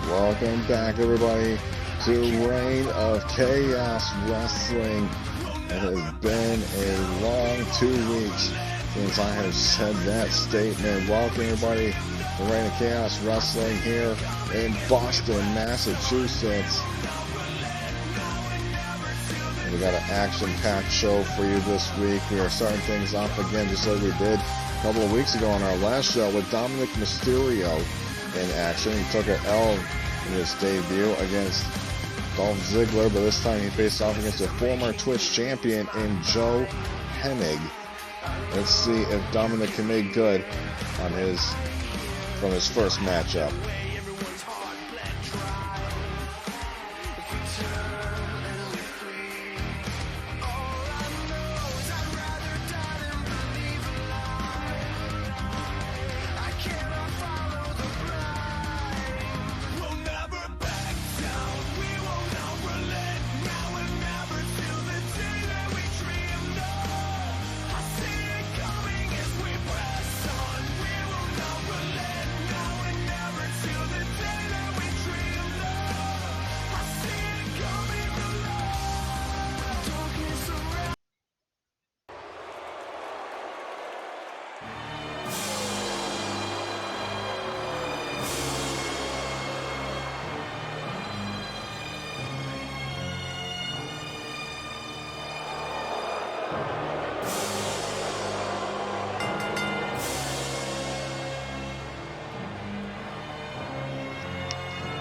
Welcome back, everybody, to Reign of Chaos Wrestling. It has been a long 2 weeks since I have said that statement. Welcome, everybody, to Reign of Chaos Wrestling here in Boston, Massachusetts. And we got an action-packed show for you this week. We are starting things off again just like we did a couple of weeks ago on our last show with Dominic Mysterio in action. He took an L in his debut against Dolph Ziggler, but this time he faced off against a former Twitch champion in Joe Hennig. Let's see if Dominic can make good on from his first matchup.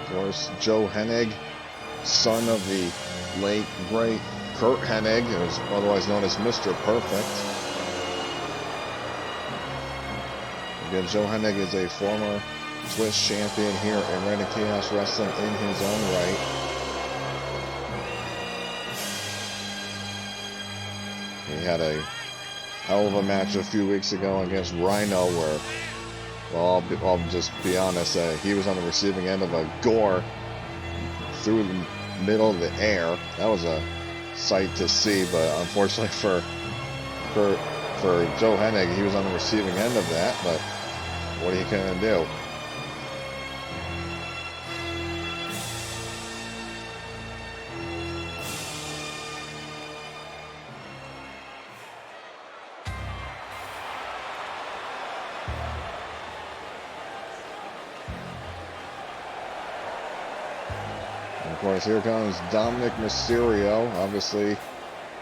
Of course, Joe Hennig, son of the late, great Kurt Hennig, who's otherwise known as Mr. Perfect. Again, Joe Hennig is a former Twitch champion here in Reign of Chaos Wrestling in his own right. He had a hell of a match a few weeks ago against Rhino where, well, I'll just be honest, he was on the receiving end of a gore through the middle of the air. That was a sight to see, but unfortunately for Joe Hennig, he was on the receiving end of that, but what are you going to do? Of course, here comes Dominic Mysterio. Obviously,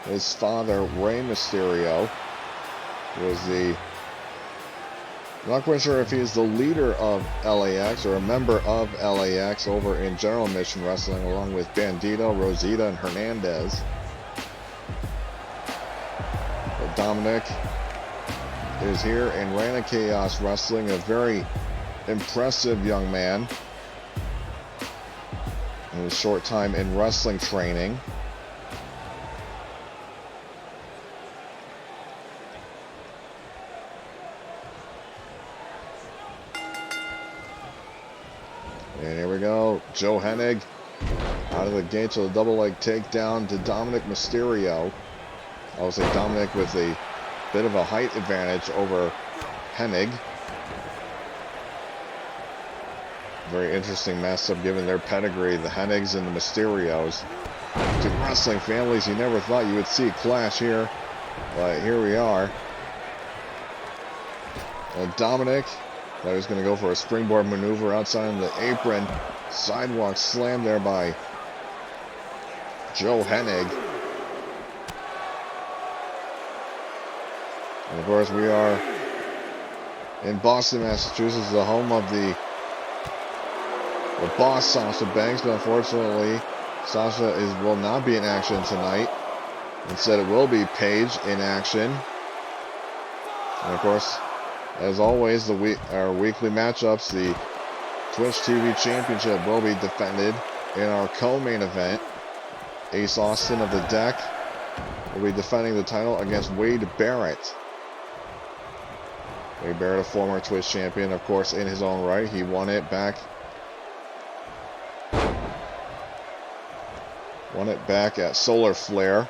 his father, Rey Mysterio, was I'm not quite sure if he's the leader of LAX or a member of LAX over in General Mission Wrestling, along with Bandito, Rosita, and Hernandez. But Dominic is here in Reign of Chaos Wrestling, a very impressive young man in his short time in wrestling training. And here we go. Joe Hennig out of the gates with a double leg takedown to Dominic Mysterio. Obviously Dominic with a bit of a height advantage over Hennig. Very interesting matchup given their pedigree, the Hennigs and the Mysterios. Two wrestling families you never thought you would see clash here, but here we are. And Dominic, thought he was going to go for a springboard maneuver outside of the apron. Sidewalk slam there by Joe Hennig. And of course we are in Boston, Massachusetts, the home of the boss, Sasha Banks, but unfortunately Sasha will not be in action tonight. Instead it will be Paige in action. And of course, as always, our weekly matchups, the Twitch TV Championship will be defended in our co-main event. Ace Austin of the Deck will be defending the title against Wade Barrett. Wade Barrett, a former Twitch champion, of course, in his own right. He won it back at Solar Flare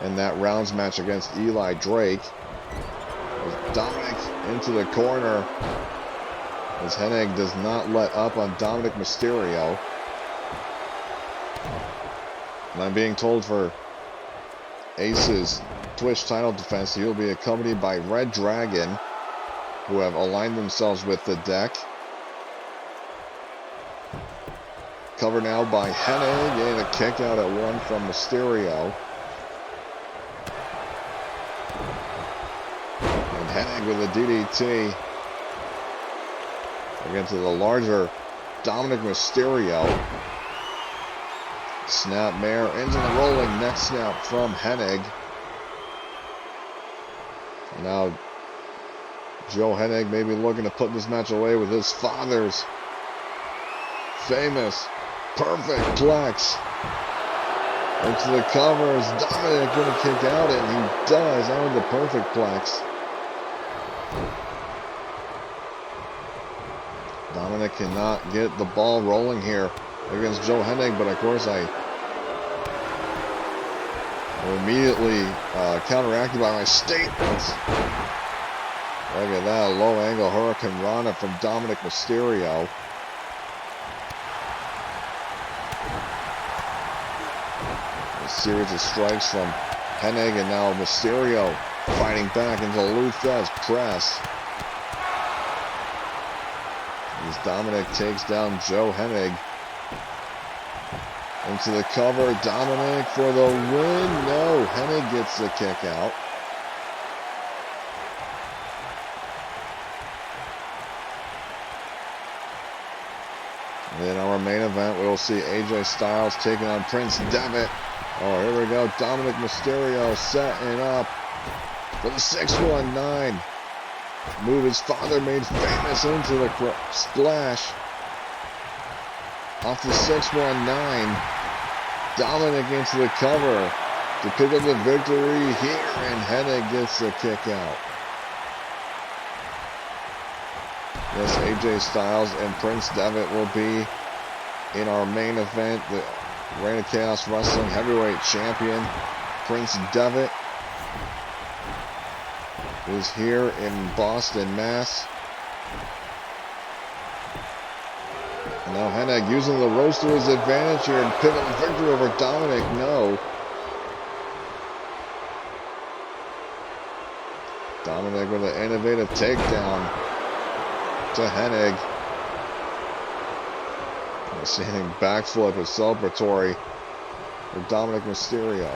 in that rounds match against Eli Drake. Dominic into the corner. as Hennig does not let up on Dominic Mysterio. And I'm being told for Ace's Twitch title defense, he will be accompanied by Red Dragon, who have aligned themselves with the deck. Covered now by Hennig, and a kick out at one from Mysterio. And Hennig with a DDT against the larger Dominic Mysterio. Snap mare into the rolling neck snap from Hennig. Now Joe Hennig may be looking to put this match away with his father's famous perfect plex. Into the covers. Dominic going to kick out, and he does out of the perfect plex. Dominic cannot get the ball rolling here against Joe Hennig, but of course I immediately counteracted by my statements. Look at that low angle Hurricane Rana from Dominic Mysterio. A series of strikes from Hennig, and now Mysterio fighting back into Luthez press. As Dominic takes down Joe Hennig. Into the cover, Dominic for the win. No, Hennig gets the kick out. And in our main event, we will see AJ Styles taking on Prince Devitt. Oh, here we go. Dominic Mysterio setting up for the 619. Move his father made famous into the splash. Off the 619. Dominic into the cover to pick up the victory here, and Hennig gets the kick out. Yes, AJ Styles and Prince Devitt will be in our main event. The Reign of Chaos Wrestling Heavyweight Champion, Prince Devitt, is here in Boston, Mass. Now Hennig using the ropes to his advantage here and pick up the victory over Dominic. No. Dominic with an innovative takedown to Hennig. A standing backflip is celebratory for Dominic Mysterio.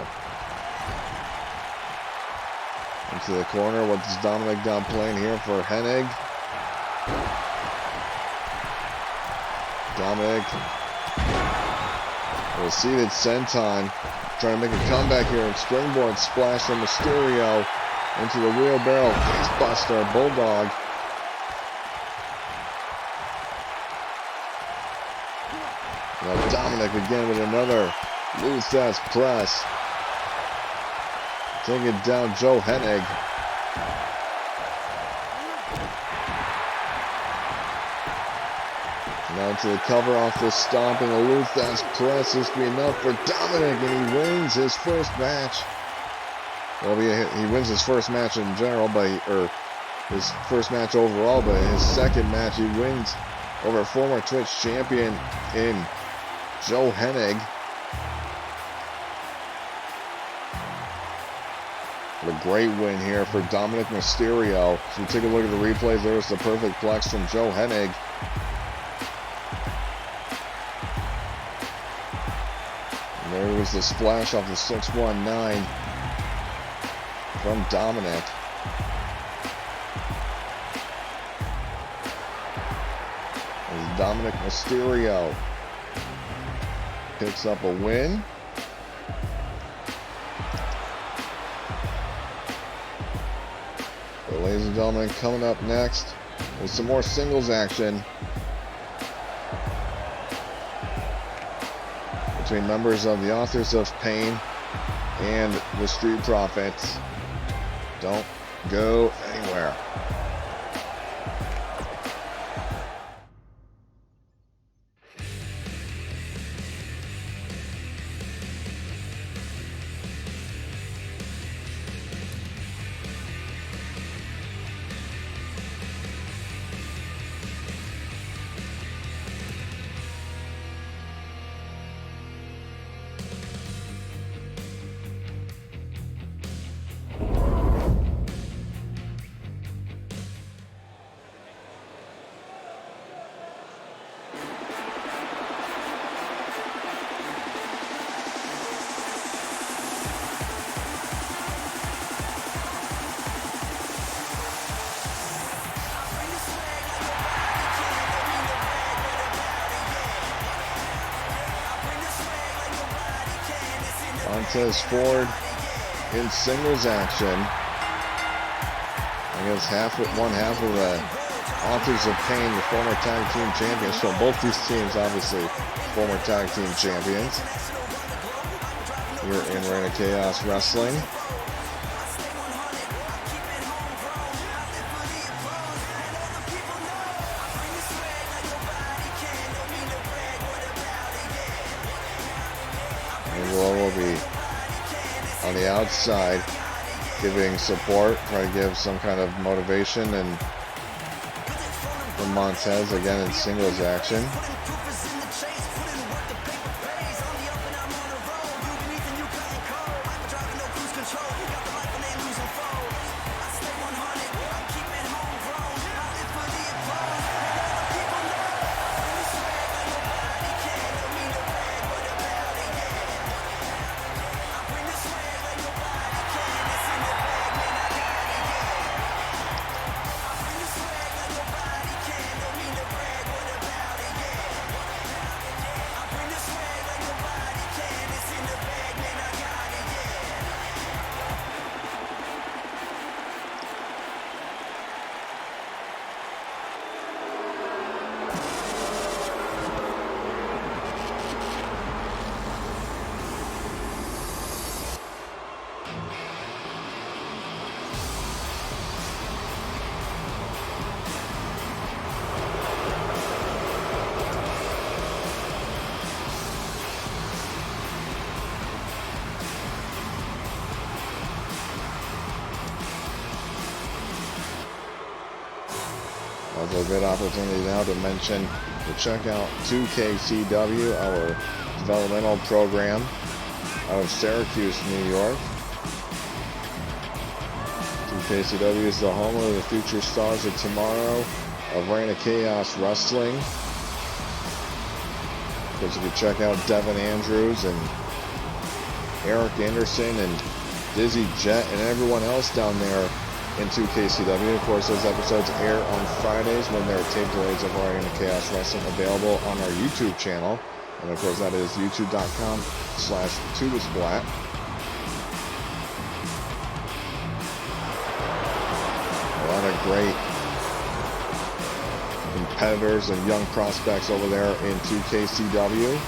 Into the corner. What does Dominic got playing here for Hennig? Dominic with a seated senton, trying to make a comeback here, and springboard splash from Mysterio into the wheelbarrow facebuster bulldog. Now Dominic again with another Luthez press, taking down Joe Hennig. Now to the cover off the stomp, and the Luthez press. This will be enough for Dominic, and he wins his first match. Well, he wins his first match in general, or his first match overall, but in his second match he wins over former Twitch champion in Joe Hennig. What a great win here for Dominic Mysterio. So take a look at the replays. There's the perfect plex from Joe Hennig. And there was the splash off the 619 from Dominic. As Dominic Mysterio picks up a win. But ladies and gentlemen, coming up next is some more singles action between members of the Authors of Pain and the Street Profits. Don't go anywhere. Montez Ford in singles action against one half of the Authors of Pain, the former tag team champions. So both these teams, obviously, former tag team champions. Here in Reign of Chaos Wrestling. And will be on the outside giving support, trying to give some kind of motivation, and from Montez again in singles action. Also a good opportunity now to mention to check out 2KCW, our developmental program out of Syracuse, New York. 2KCW is the home of the future stars of tomorrow of Reign of Chaos Wrestling. Of course, you can check out Devin Andrews and Eric Anderson and Dizzy Jet and everyone else down there in 2KCW. Of course, those episodes air on Fridays when there are tape delays of Reign of Chaos Wrestling available on our YouTube channel. And of course, that is youtube.com/Tubasplat. A lot of great competitors and young prospects over there in 2KCW.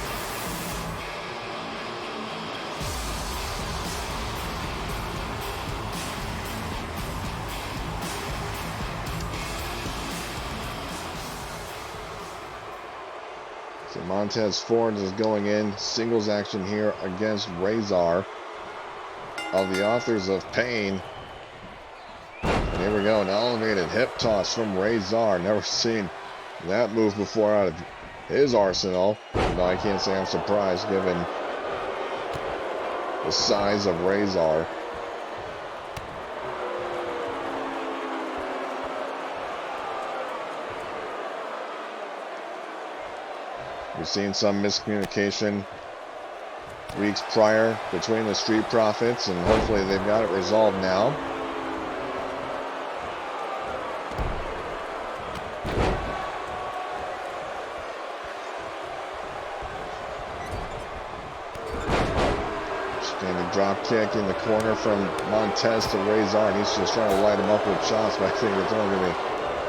So Montez Ford is going in singles action here against Razor of the Authors of Pain. And here we go, an elevated hip toss from Razor. Never seen that move before out of his arsenal. No, I can't say I'm surprised given the size of Razor. We've seen some miscommunication weeks prior between the Street Profits, and hopefully they've got it resolved now. Standing drop kick in the corner from Montez to Razor, and he's just trying to light him up with shots, but I think it's only going to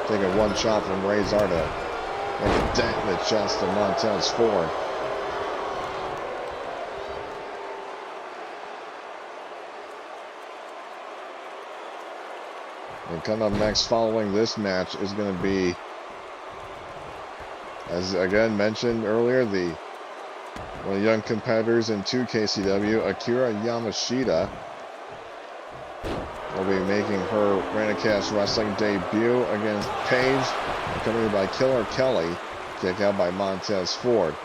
take a one shot from Razor to make a dent in the chest of Montez Ford. And coming up next following this match is going to be, as again mentioned earlier, one of the young competitors in 2KCW, Akira Yamashita, will be making her Reign of Chaos Wrestling debut against Paige, accompanied by Killer Kelly, kicked out by Montez Ford.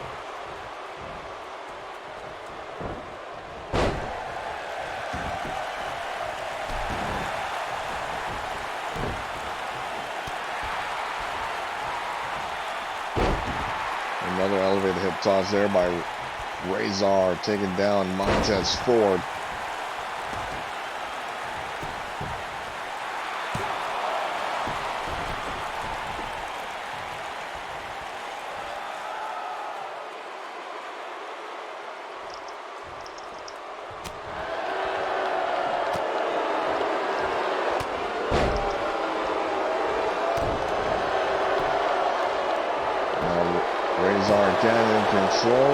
Another elevated hip toss there by Razor, taking down Montez Ford. Razor again in control.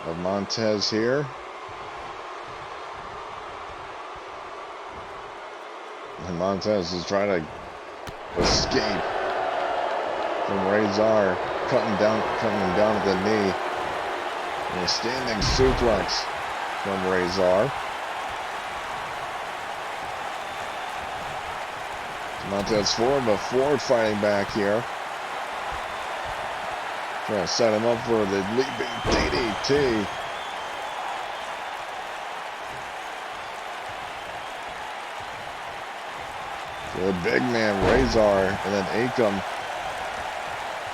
Of Montez here. And Montez is trying to escape from Razor, cutting him down at the knee. And a standing suplex from Razor. Montez forward, but Ford fighting back here. Trying to set him up for the leaping DDT. So the big man Razor, and then Akam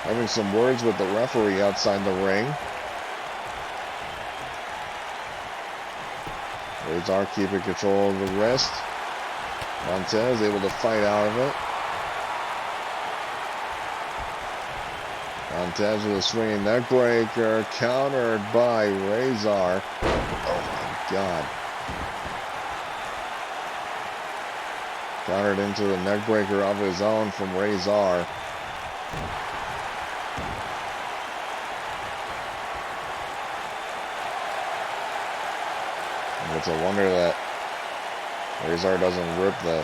having some words with the referee outside the ring. Razor keeping control of the wrist. Montez able to fight out of it. Montez with a swinging neck breaker, countered by Razor. Oh my God. Countered into the neck breaker of his own from Razor. And it's a wonder that Razor doesn't rip the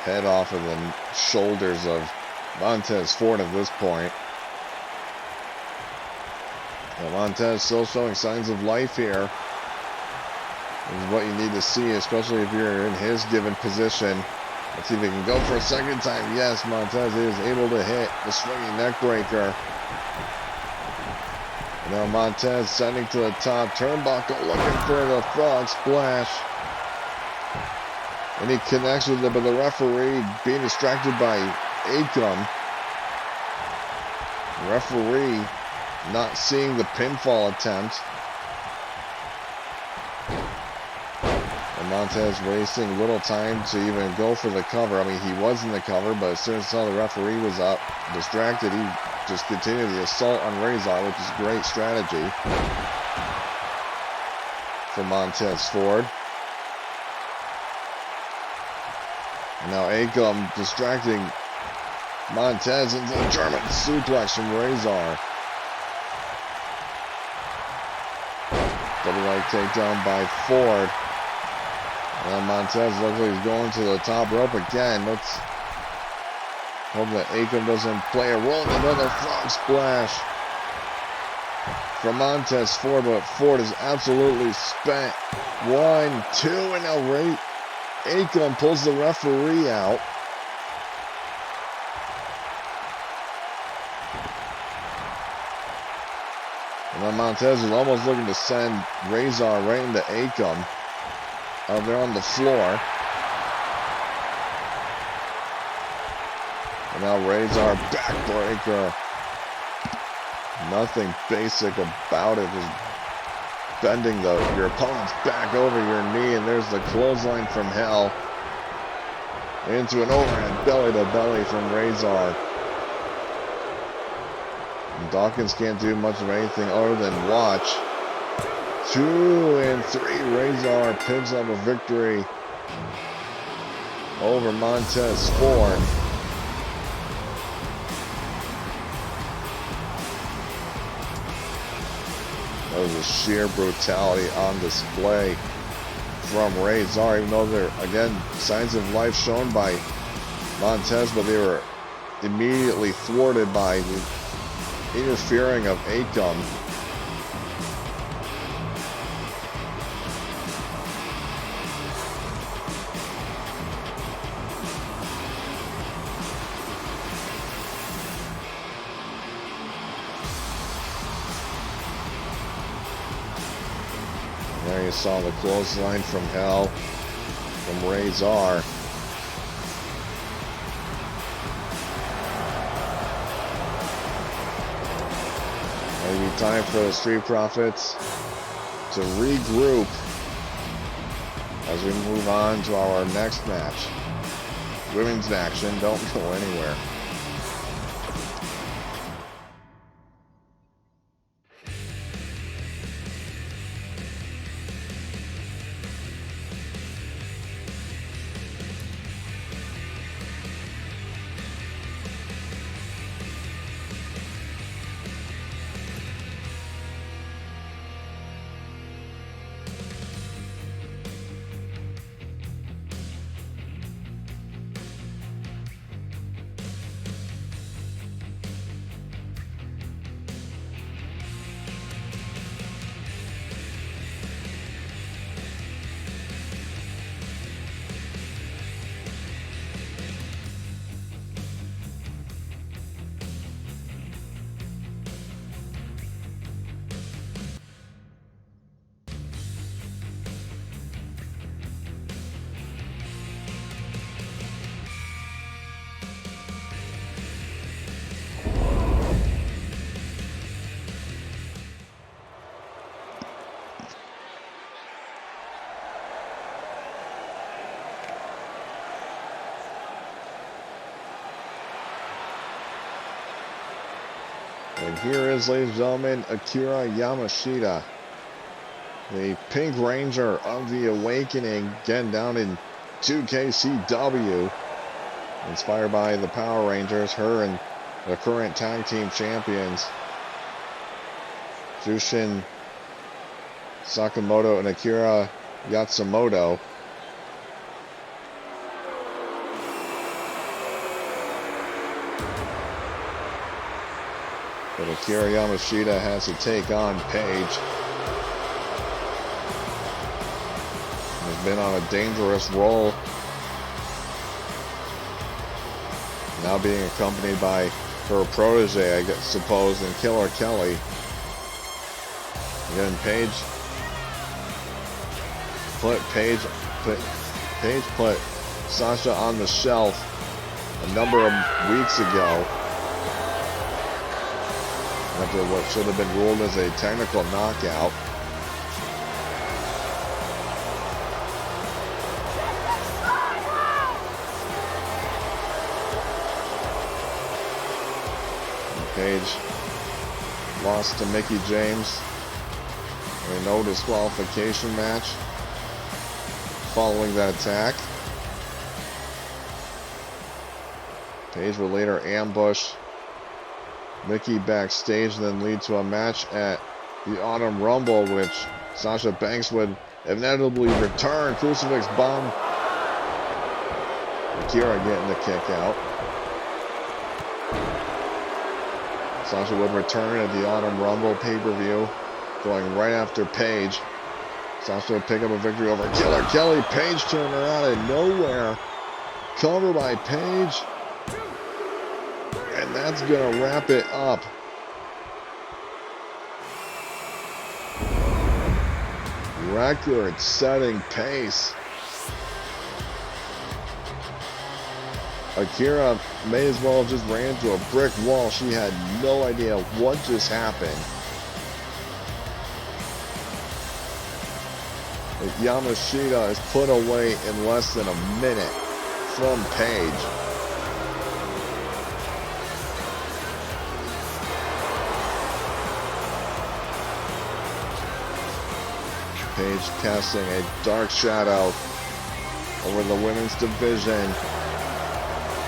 head off of the shoulders of Montez Ford at this point. And Montez still showing signs of life here. This is what you need to see, especially if you're in his given position. Let's see if he can go for a second time. Yes, Montez is able to hit the swinging neck breaker. And now Montez sending to the top turnbuckle, looking for the frog splash. And he connects with it, but the referee being distracted by Akam. The referee not seeing the pinfall attempt. And Montez wasting little time to even go for the cover. I mean, he was in the cover, but as soon as he saw the referee was up, distracted, he just continued the assault on Razor, which is great strategy for Montez Ford. And now Akam distracting Montez into the German suplex from Razor. Double leg takedown by Ford. And Montez looks like he's going to the top rope again. Let's hope that Akam doesn't play a role. Another frog splash from Montez Ford, but Ford is absolutely spent. 1, 2, and now Akam pulls the referee out. And then Montez is almost looking to send Razor right into Akam. Out there on the floor. And now Razor backbreaker. Nothing basic about it. Just bending your opponent's back over your knee, and there's the clothesline from hell. Into an overhead belly to belly from Razor. And Dawkins can't do much of anything other than watch. 2 and 3, Razor picks up a victory over Montez Ford. That was a sheer brutality on display from Razor, even though there, again, signs of life shown by Montez, but they were immediately thwarted by the interfering of Akam. There you saw the clothesline from hell from Razor. Maybe time for the Street Profits to regroup as we move on to our next match. Women's action, don't go anywhere. And here is, ladies and gentlemen, Akira Yamashita, the Pink Ranger of the Awakening, again down in 2KCW, inspired by the Power Rangers, her and the current tag team champions, Jushin Sakamoto and Akira Yatsumoto. But Akira Yamashita has to take on Paige. Has been on a dangerous roll. Now being accompanied by her protege, I suppose, and Killer Kelly. Again, Paige put Sasha on the shelf a number of weeks ago after what should have been ruled as a technical knockout. Paige lost to Mickie James in a no disqualification match following that attack. Paige would later ambush Mickie backstage and then lead to a match at the Autumn Rumble, which Sasha Banks would inevitably return. Crucifix bomb. Akira getting the kick out. Sasha would return at the Autumn Rumble pay-per-view, going right after Paige. Sasha would pick up a victory over Killer Kelly. Paige turned her out of nowhere. Cover by Paige. And that's going to wrap it up. Record-setting pace. Akira may as well have just ran into a brick wall. She had no idea what just happened. But Yamashita is put away in less than a minute from Paige. Paige casting a dark shadow over the women's division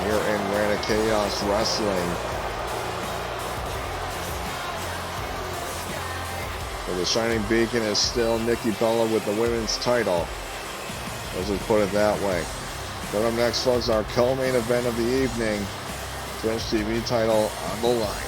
here in GAW Wrestling. But the shining beacon is still Nikki Bella with the women's title. Let's just put it that way. Coming up next, folks, our co-main event of the evening. Twitch TV title on the line.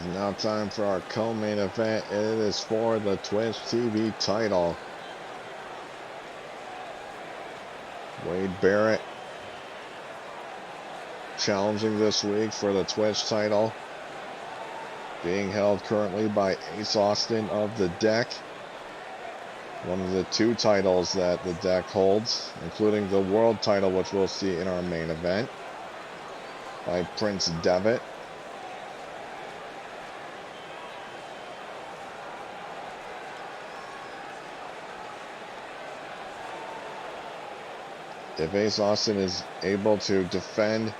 Now time for our co-main event. It is for the Twitch TV title. Wade Barrett challenging this week for the Twitch title. Being held currently by Ace Austin of the Deck. One of the two titles that the Deck holds, including the world title, which we'll see in our main event, by Prince Devitt. If Ace Austin is able to defend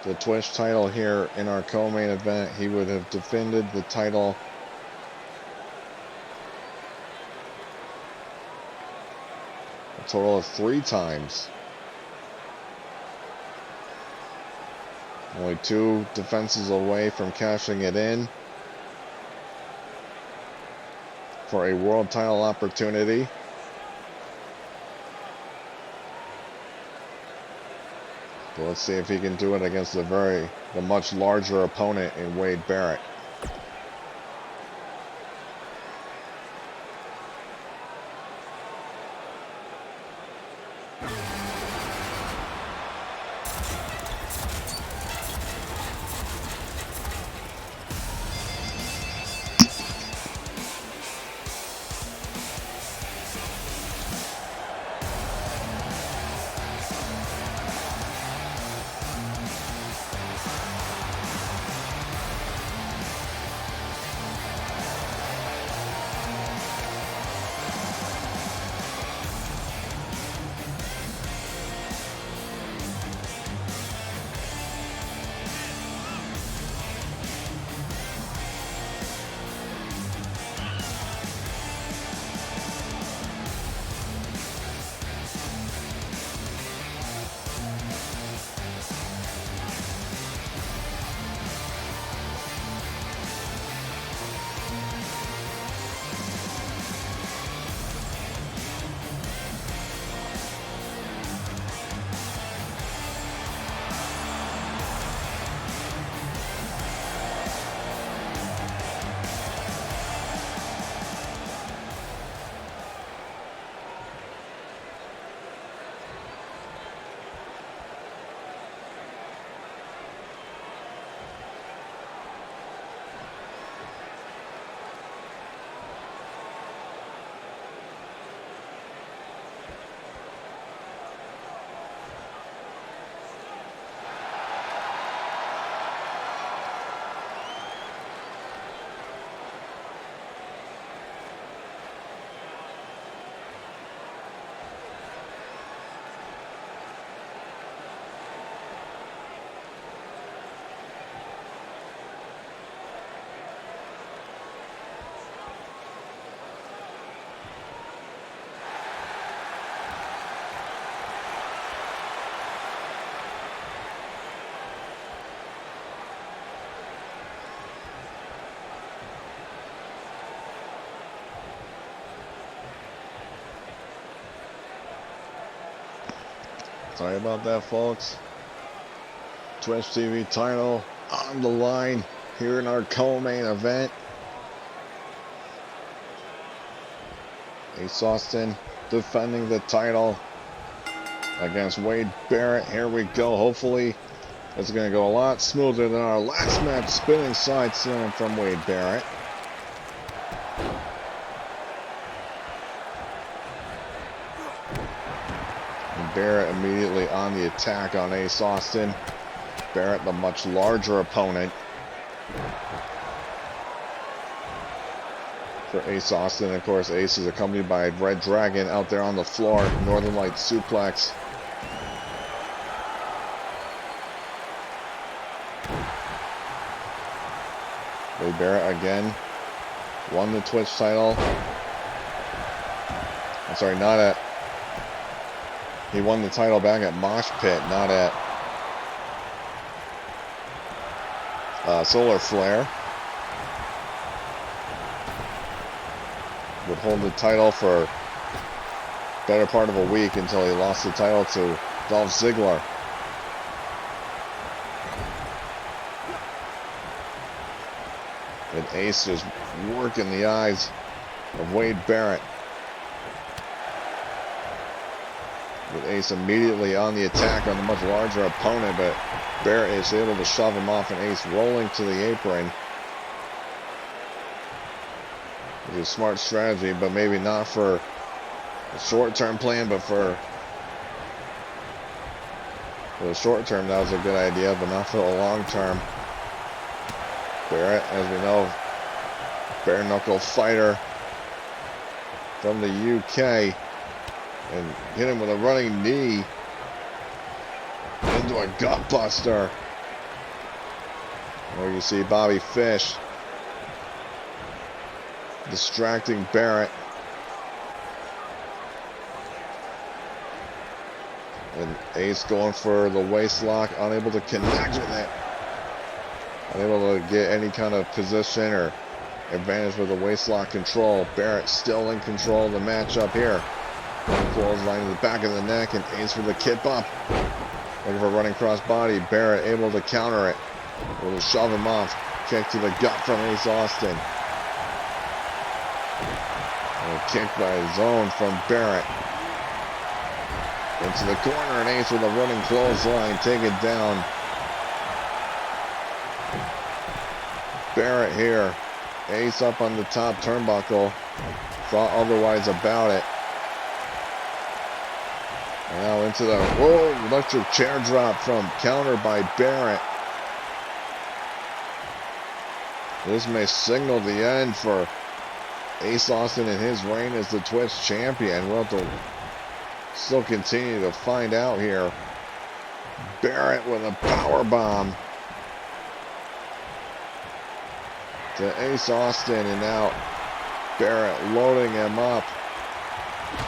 the Twitch title here in our co-main event, he would have defended the title a total of 3 times. Only 2 defenses away from cashing it in for a world title opportunity. But let's see if he can do it against the much larger opponent in Wade Barrett. Sorry about that, folks. Twitch TV title on the line here in our co-main event. Ace Austin defending the title against Wade Barrett. Here we go. Hopefully, it's going to go a lot smoother than our last match. Spinning side slam from Wade Barrett. Barrett immediately on the attack on Ace Austin. Barrett, the much larger opponent for Ace Austin. Of course, Ace is accompanied by Red Dragon out there on the floor. Northern Light suplex. Wade Barrett again won the Twitch title. I'm sorry, not at... He won the title back at Mosh Pit, not at Solar Flare. Would hold the title for better part of a week until he lost the title to Dolph Ziggler. And Ace just working the eyes of Wade Barrett. With Ace immediately on the attack on the much larger opponent, but Barrett is able to shove him off, and Ace rolling to the apron. It's a smart strategy, but maybe not for a short-term plan, but for the short term, that was a good idea, but not for the long term. Barrett, as we know, bare knuckle fighter from the UK, and hit him with a running knee into a gut buster. There you see Bobby Fish distracting Barrett. And Ace going for the waist lock, unable to connect with it. Unable to get any kind of position or advantage with the waist lock control. Barrett still in control of the matchup here. Clothesline to the back of the neck, and Ace for the kip up. Looking for a running cross body. Barrett able to counter it. Able to shove him off. Kick to the gut from Ace Austin. And a kick by Zone from Barrett. Into the corner, and Ace with a running clothesline, take it down. Barrett here. Ace up on the top turnbuckle. Thought otherwise about it. Now into the, whoa, electric chair drop from counter by Barrett. This may signal the end for Ace Austin and his reign as the Twitch champion. We'll have to still continue to find out here. Barrett with a power bomb to Ace Austin, and now Barrett loading him up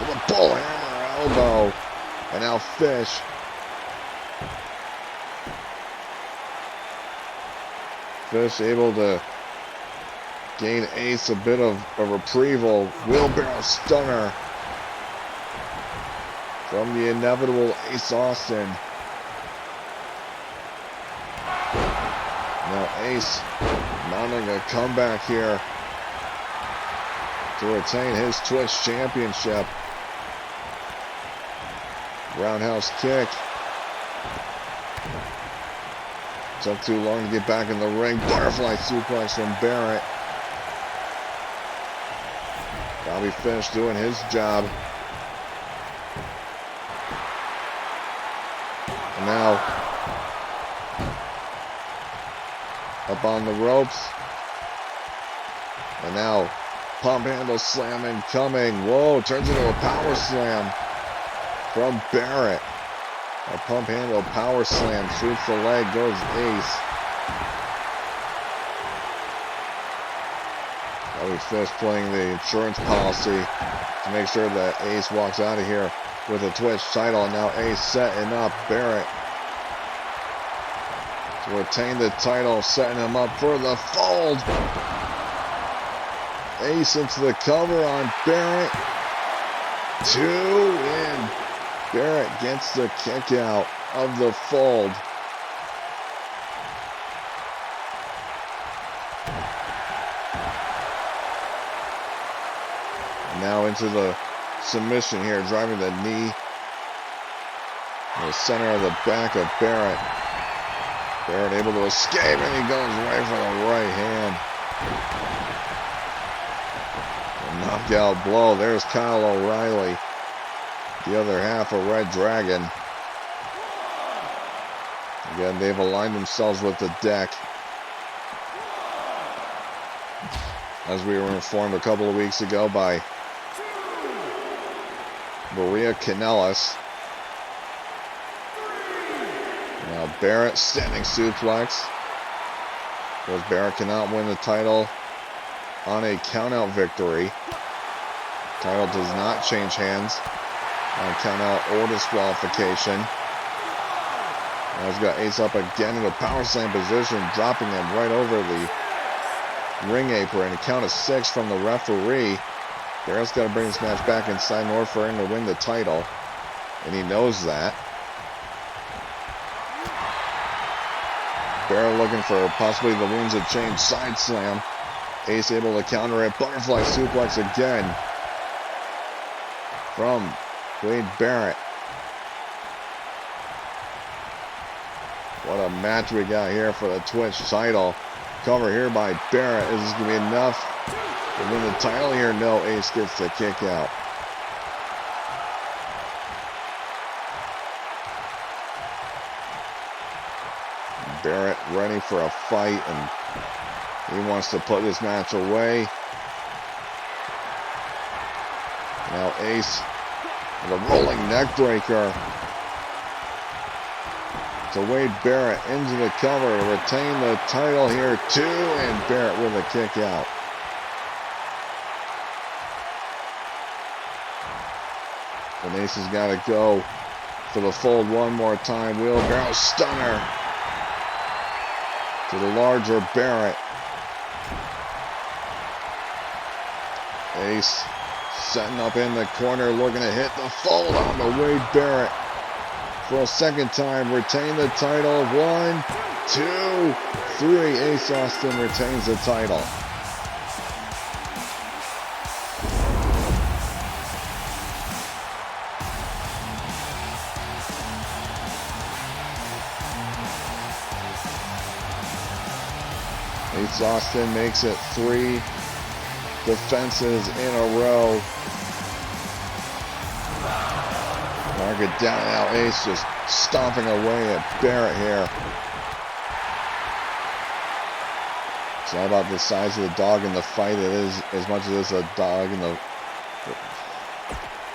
with a bull hammer elbow, and now Fish able to gain Ace a bit of a retrieval. Wheelbarrow stunner from the inevitable Ace Austin. Now Ace mounting a comeback here to retain his Twitch championship. Roundhouse kick. Took too long to get back in the ring. Butterfly suplex from Barrett. Bobby Fish doing his job. And now up on the ropes. And now pump handle slam incoming. Whoa, turns into a power slam from Barrett. A pump handle power slam, shoots the leg, goes Ace. Bobby Fish playing the insurance policy to make sure that Ace walks out of here with a Twitch title. And now Ace setting up Barrett to retain the title, setting him up for the fold. Ace into the cover on Barrett. 2 in. Barrett gets the kick out of the fold. And now into the submission here, driving the knee in the center of the back of Barrett. Barrett able to escape, and he goes right for the right hand. A knockout blow. There's Kyle O'Reilly, the other half of Red Dragon. Again, they've aligned themselves with the deck. As we were informed a couple of weeks ago by Maria Kanellis. Now Barrett standing suplex. Because Barrett cannot win the title on a countout victory. Title does not change hands on countout or disqualification. Now he's got Ace up again in a power slam position, dropping him right over the ring apron. A count of 6 from the referee. Barrett's got to bring this match back inside in order for him to win the title, and he knows that. Barrett looking for possibly the Winds of Change side slam Ace able to counter it. Butterfly suplex again from Wade Barrett. What a match we got here for the Twitch title. Cover here by Barrett. Is this going to be enough to win the title here? No, Ace gets the kick out. Barrett ready for a fight, and he wants to put this match away. Now Ace with a rolling neck breaker to Wade Barrett into the cover to retain the title here too, and Barrett with a kick out. And Ace has got to go for the fold one more time. Wheelbarrow stunner to the larger Barrett. Ace setting up in the corner, looking to hit the fold on the Wade Barrett. For a second time, retain the title. 1, 2, 3. Ace Austin retains the title. Ace Austin makes it 3 defenses in a row. Mark it down now. Ace just stomping away at Barrett here. It's all about the size of the dog in the fight. It is as much as it is a dog in the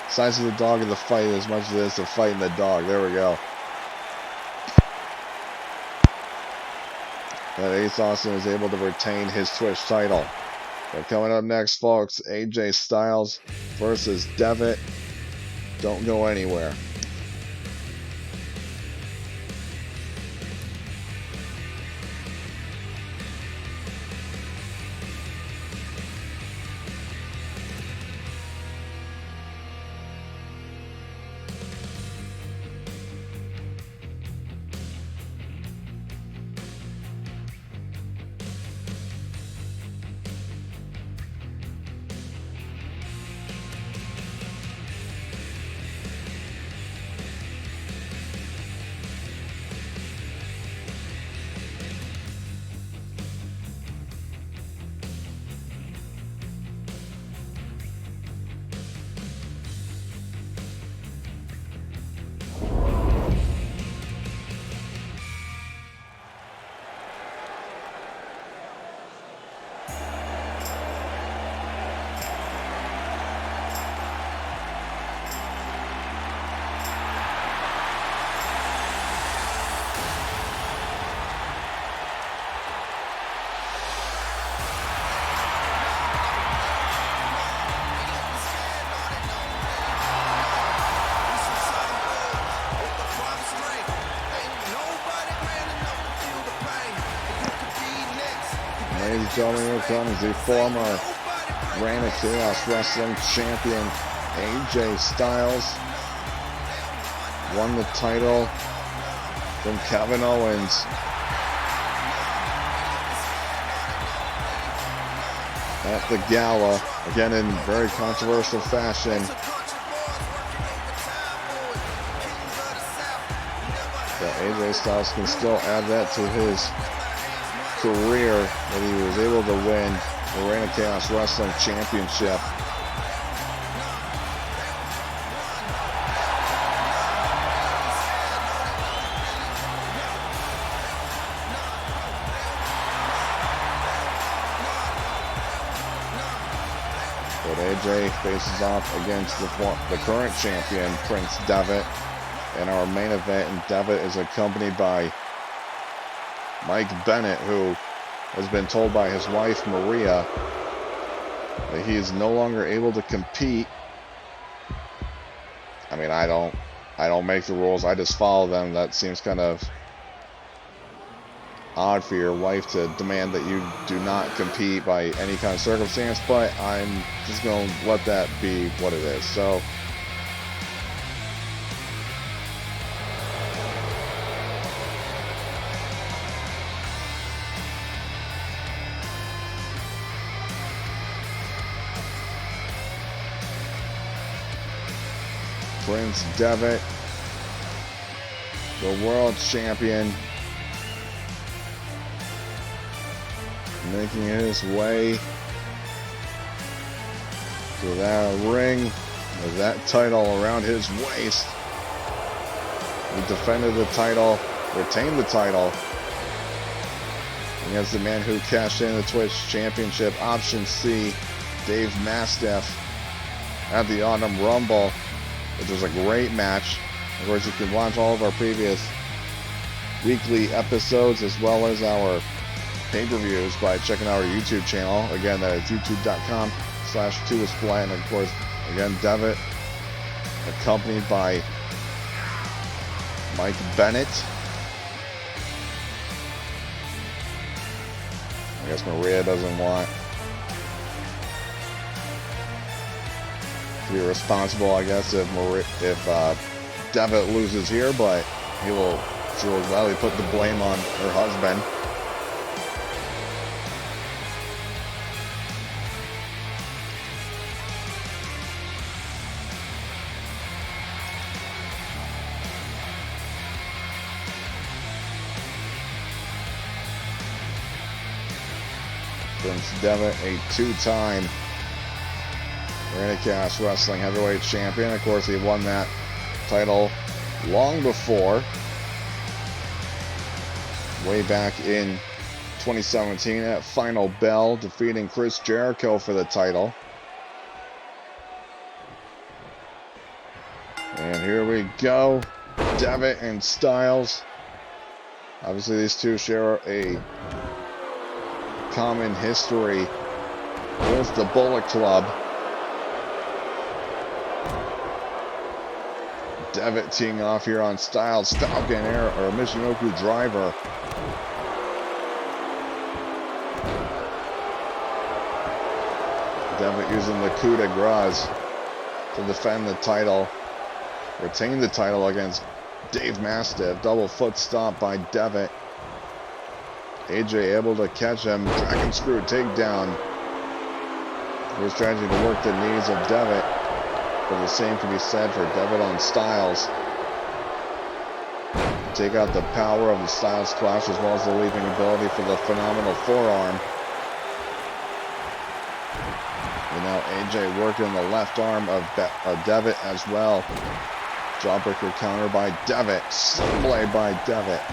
size of the dog in the fight as much as it is the fight in the dog. There we go. And Ace Austin is able to retain his Twitch title. But coming up next, folks, AJ Styles versus Devitt. Don't go anywhere. Ladies and gentlemen, here comes the former Reign of Chaos Wrestling champion, AJ Styles. Won the title from Kevin Owens. At the gala, again in very controversial fashion. But AJ Styles can still add that to his career, that he was able to win the Reign of Chaos Wrestling Championship. But AJ faces off against the current champion, Prince Devitt, in our main event, and Devitt is accompanied by Mike Bennett, who has been told by his wife Maria that he is no longer able to compete. I mean, I don't make the rules, I just follow them. That seems kind of odd for your wife to demand that you do not compete by any kind of circumstance, but I'm just going to let that be what it is. So Prince Devitt, the world champion, making his way to that ring with that title around his waist. He defended the title, retained the title against the man who cashed in the Twitch Championship, Option C, Dave Mastiff, at the Autumn Rumble, which was a great match. Of course, you can watch all of our previous weekly episodes as well as our pay-per-views by checking out our YouTube channel. Again, that is youtube.com/Tubasplat. And of course, again, Devitt, accompanied by Mike Bennett. I guess Maria doesn't want to be responsible, I guess, if Devitt loses here, but she will gladly put the blame on her husband. Prince Devitt, a two-time GAW Wrestling Heavyweight Champion. Of course, he won that title long before, way back in 2017 at Final Bell, defeating Chris Jericho for the title. And here we go, Devitt and Styles. Obviously, these two share a common history with the Bullet Club. Devitt teeing off here on Styles, Falcon Air or Michinoku Driver. Devitt using the coup de grace to defend the title, retain the title against Dave Mastiff. Double foot stomp by Devitt. AJ able to catch him. Dragon screw takedown. His strategy to work the knees of Devitt. But the same can be said for Devitt on Styles. Take out the power of the Styles Clash as well as the leaping ability for the phenomenal forearm. And now AJ working the left arm of Devitt as well. Jawbreaker counter by Devitt. Sunblade by Devitt.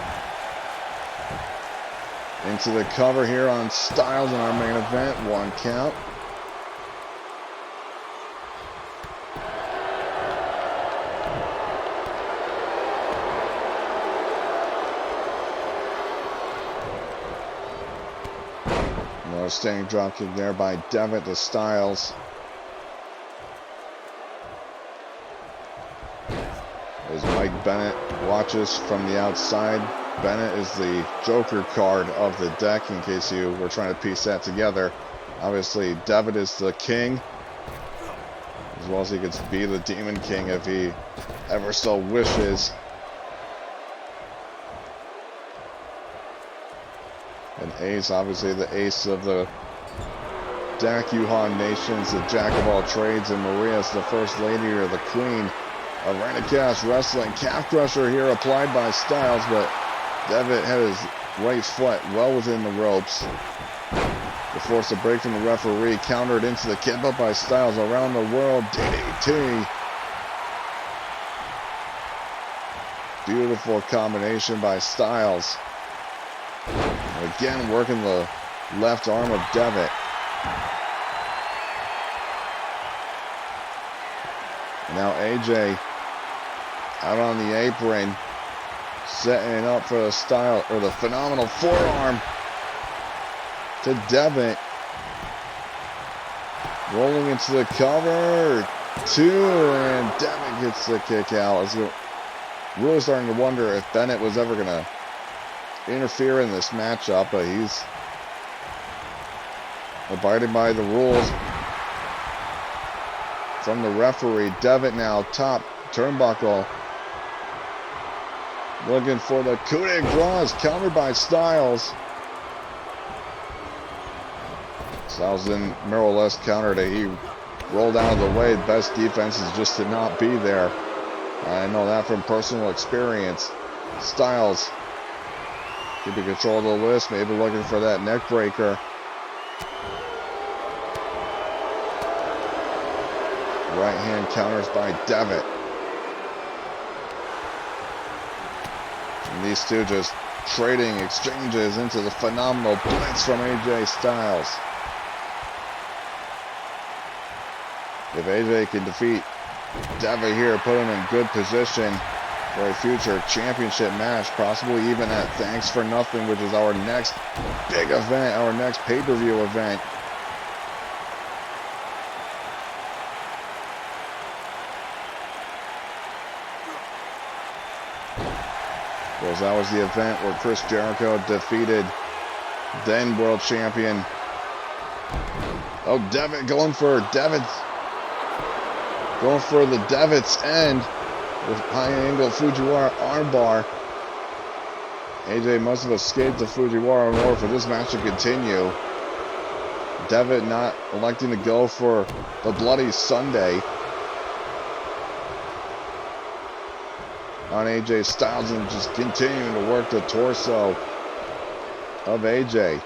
Into the cover here on Styles in our main event. One count. Another standing dropkick there by Devitt to Styles. As Mike Bennett watches from the outside. Bennett is the Joker card of the deck, in case you were trying to piece that together. Obviously, Devitt is the king, as well as he could be the Demon King if he ever so wishes. And Ace, obviously the ace of the deck, Yuhan Nations, the jack of all trades, and Maria's the first lady or the queen of GAW Wrestling. Calf crusher here applied by Styles, but Devitt had his right foot well within the ropes. To force a break from the referee, countered into the kip up by Styles. Around the world DDT. Beautiful combination by Styles. Again, working the left arm of Devitt. Now AJ out on the apron, setting it up for the style or the phenomenal forearm to Devitt. Rolling into the cover, two, and Devitt gets the kick out. It's really starting to wonder if Bennett was ever going to interfere in this matchup, but he's abiding by the rules from the referee. Devitt now top turnbuckle, looking for the coup de grace, countered by Styles. Styles then more or less countered it. He rolled out of the way. Best defense is just to not be there. I know that from personal experience. Styles keeping control of the list, maybe looking for that neck breaker. Right hand counters by Devitt. And these two just trading exchanges into the phenomenal blitz from AJ Styles. If AJ can defeat Devitt here, put him in good position for a future championship match, possibly even at Thanks for Nothing, which is our next big event, our next pay-per-view event. Because that was the event where Chris Jericho defeated then world champion. Oh, Devitt going for the Devitt's end with high angle Fujiwara armbar. AJ must have escaped the Fujiwara in order for this match to continue. Devitt not electing to go for the Bloody Sunday on AJ Styles and just continuing to work the torso of AJ. As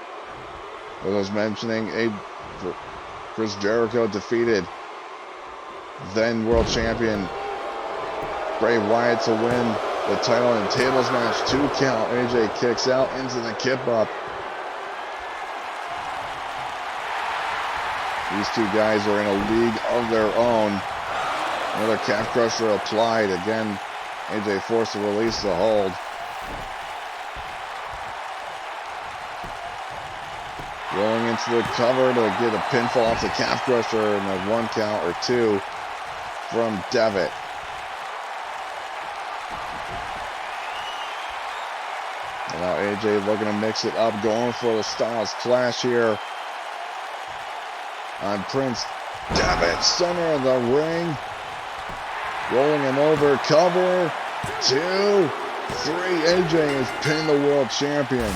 I was mentioning, Chris Jericho defeated then world champion Bray Wyatt to win the title in tables match. 2 count. AJ kicks out into the kip up. These two guys are in a league of their own. Another calf crusher applied. Again, AJ forced to release the hold. Rolling into the cover to get a pinfall off the calf crusher and a 1 count or 2 from Devitt. And now AJ looking to mix it up, going for the Styles Clash here on Prince Devitt, center of the ring. Rolling him over, cover, 2, 3. AJ has pinned the world champion.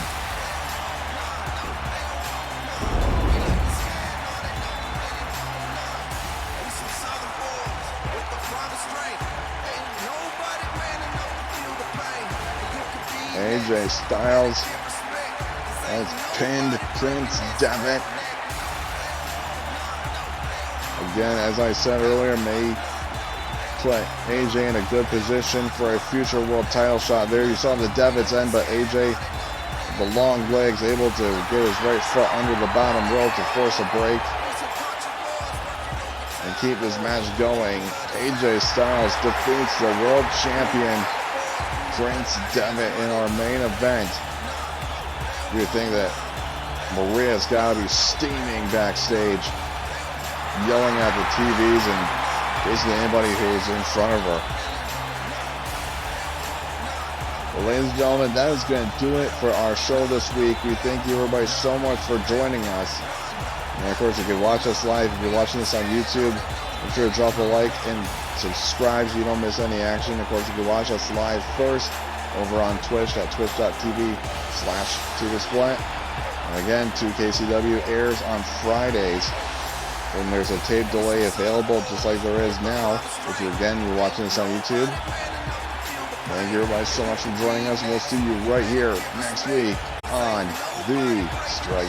AJ Styles has pinned Prince Devitt. Again, as I said earlier, may put AJ in a good position for a future world title shot. There you saw the Devitt's end, but AJ, the long legs, able to get his right foot under the bottom rope to force a break and keep this match going. AJ Styles defeats the world champion Prince Devitt in our main event. You would think that Maria's got to be steaming backstage, yelling at the TVs and basically anybody who's in front of her. Well, ladies and gentlemen, that is going to do it for our show this week. We thank you everybody so much for joining us. And of course, you can watch us live. If you're watching this on YouTube, make sure to drop a like and subscribe so you don't miss any action. Of course, you can watch us live first over on Twitch at twitch.tv/Tubasplat. And again, 2KCW airs on Fridays. And there's a tape delay available just like there is now. If you're watching this on YouTube. Thank you everybody so much for joining us. And we'll see you right here next week on the Strike